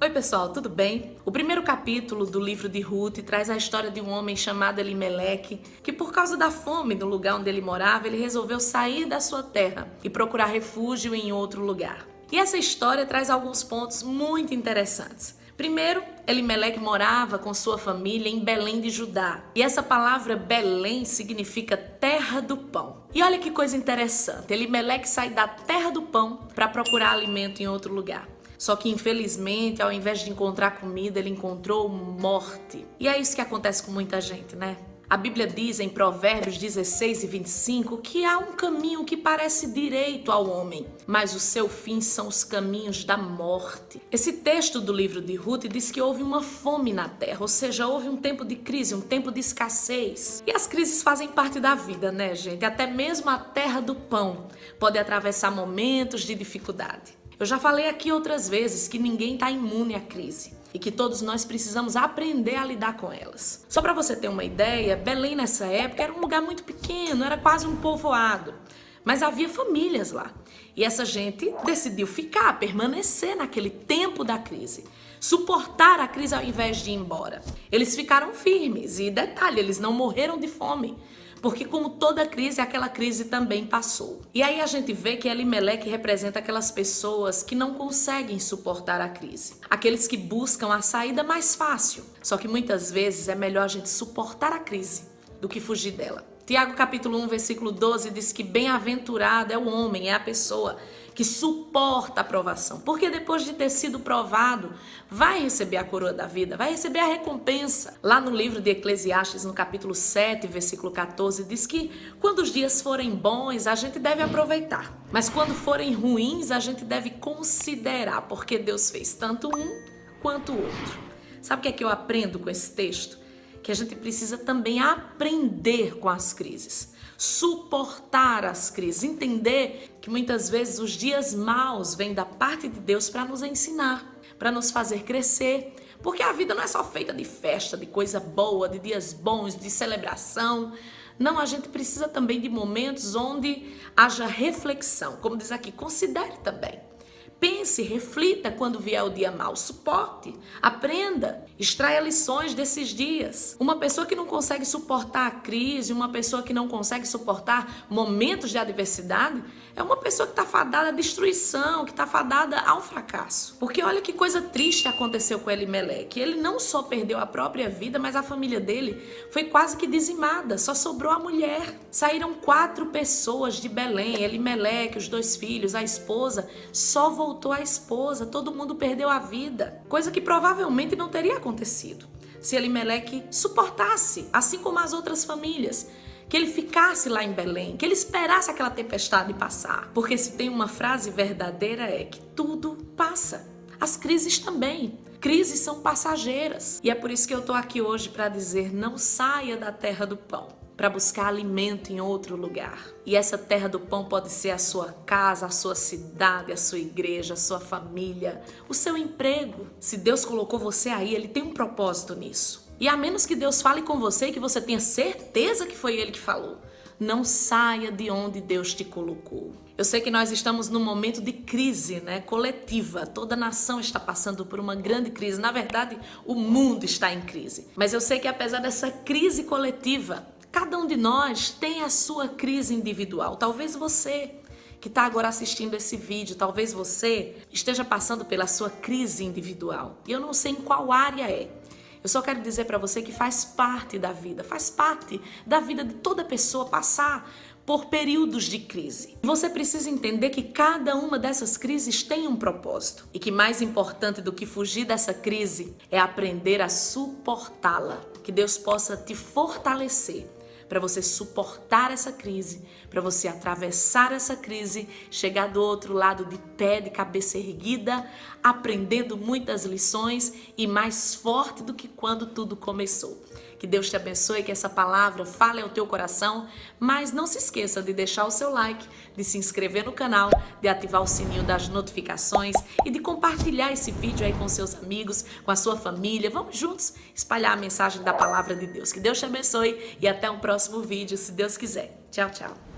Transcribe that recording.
Oi pessoal, tudo bem? O primeiro capítulo do livro de Ruth traz a história de um homem chamado Elimeleque, que por causa da fome no lugar onde ele morava, ele resolveu sair da sua terra e procurar refúgio em outro lugar. E essa história traz alguns pontos muito interessantes. Primeiro, Elimeleque morava com sua família em Belém de Judá. E essa palavra Belém significa terra do pão. E olha que coisa interessante, Elimeleque sai da terra do pão para procurar alimento em outro lugar. Só que, infelizmente, ao invés de encontrar comida, ele encontrou morte. E é isso que acontece com muita gente, né? A Bíblia diz em Provérbios 16 e 25 que há um caminho que parece direito ao homem, mas o seu fim são os caminhos da morte. Esse texto do livro de Ruth diz que houve uma fome na terra, ou seja, houve um tempo de crise, um tempo de escassez. E as crises fazem parte da vida, né, gente? Até mesmo a terra do pão pode atravessar momentos de dificuldade. Eu já falei aqui outras vezes que ninguém está imune à crise e que todos nós precisamos aprender a lidar com elas. Só para você ter uma ideia, Belém nessa época era um lugar muito pequeno, era quase um povoado, mas havia famílias lá. E essa gente decidiu ficar, permanecer naquele tempo da crise, suportar a crise ao invés de ir embora. Eles ficaram firmes e, detalhe, eles não morreram de fome. Porque como toda crise, aquela crise também passou. E aí a gente vê que Elimeleque representa aquelas pessoas que não conseguem suportar a crise. Aqueles que buscam a saída mais fácil. Só que muitas vezes é melhor a gente suportar a crise do que fugir dela. Tiago capítulo 1, versículo 12 diz que bem-aventurado é o homem, é a pessoa que suporta a provação. Porque depois de ter sido provado, vai receber a coroa da vida, vai receber a recompensa. Lá no livro de Eclesiastes, no capítulo 7, versículo 14, diz que quando os dias forem bons, a gente deve aproveitar. Mas quando forem ruins, a gente deve considerar, porque Deus fez tanto um quanto o outro. Sabe o que é que eu aprendo com esse texto? Que a gente precisa também aprender com as crises, suportar as crises, entender que muitas vezes os dias maus vêm da parte de Deus para nos ensinar, para nos fazer crescer, porque a vida não é só feita de festa, de coisa boa, de dias bons, de celebração. Não, a gente precisa também de momentos onde haja reflexão, como diz aqui, considere também. Pense, reflita quando vier o dia mau, suporte, aprenda, extraia lições desses dias. Uma pessoa que não consegue suportar a crise, uma pessoa que não consegue suportar momentos de adversidade, é uma pessoa que está fadada à destruição, que está fadada ao fracasso. Porque olha que coisa triste aconteceu com Elimeleque. Ele não só perdeu a própria vida, mas a família dele foi quase que dizimada, só sobrou a mulher. Saíram 4 pessoas de Belém, Elimeleque, os 2 filhos, a esposa, só voltou a esposa, todo mundo perdeu a vida, coisa que provavelmente não teria acontecido se Elimeleque suportasse, assim como as outras famílias, que ele ficasse lá em Belém, que ele esperasse aquela tempestade passar, porque se tem uma frase verdadeira é que tudo passa, as crises também. Crises são passageiras e é por isso que eu tô aqui hoje para dizer, não saia da terra do pão para buscar alimento em outro lugar. E essa terra do pão pode ser a sua casa, a sua cidade, a sua igreja, a sua família, o seu emprego. Se Deus colocou você aí, Ele tem um propósito nisso. E a menos que Deus fale com você e que você tenha certeza que foi Ele que falou, não saia de onde Deus te colocou. Eu sei que nós estamos num momento de crise, né, coletiva. Toda nação está passando por uma grande crise. Na verdade, o mundo está em crise. Mas eu sei que apesar dessa crise coletiva, cada um de nós tem a sua crise individual. Talvez você que está agora assistindo esse vídeo, talvez você esteja passando pela sua crise individual. E eu não sei em qual área é. Eu só quero dizer para você que faz parte da vida de toda pessoa passar por períodos de crise. Você precisa entender que cada uma dessas crises tem um propósito e que mais importante do que fugir dessa crise é aprender a suportá-la. Que Deus possa te fortalecer para você suportar essa crise, para você atravessar essa crise, chegar do outro lado de pé, de cabeça erguida, aprendendo muitas lições e mais forte do que quando tudo começou. Que Deus te abençoe, que essa palavra fale ao teu coração, mas não se esqueça de deixar o seu like, de se inscrever no canal, de ativar o sininho das notificações e de compartilhar esse vídeo aí com seus amigos, com a sua família. Vamos juntos espalhar a mensagem da palavra de Deus. Que Deus te abençoe e até um próximo vídeo, se Deus quiser. Tchau, tchau.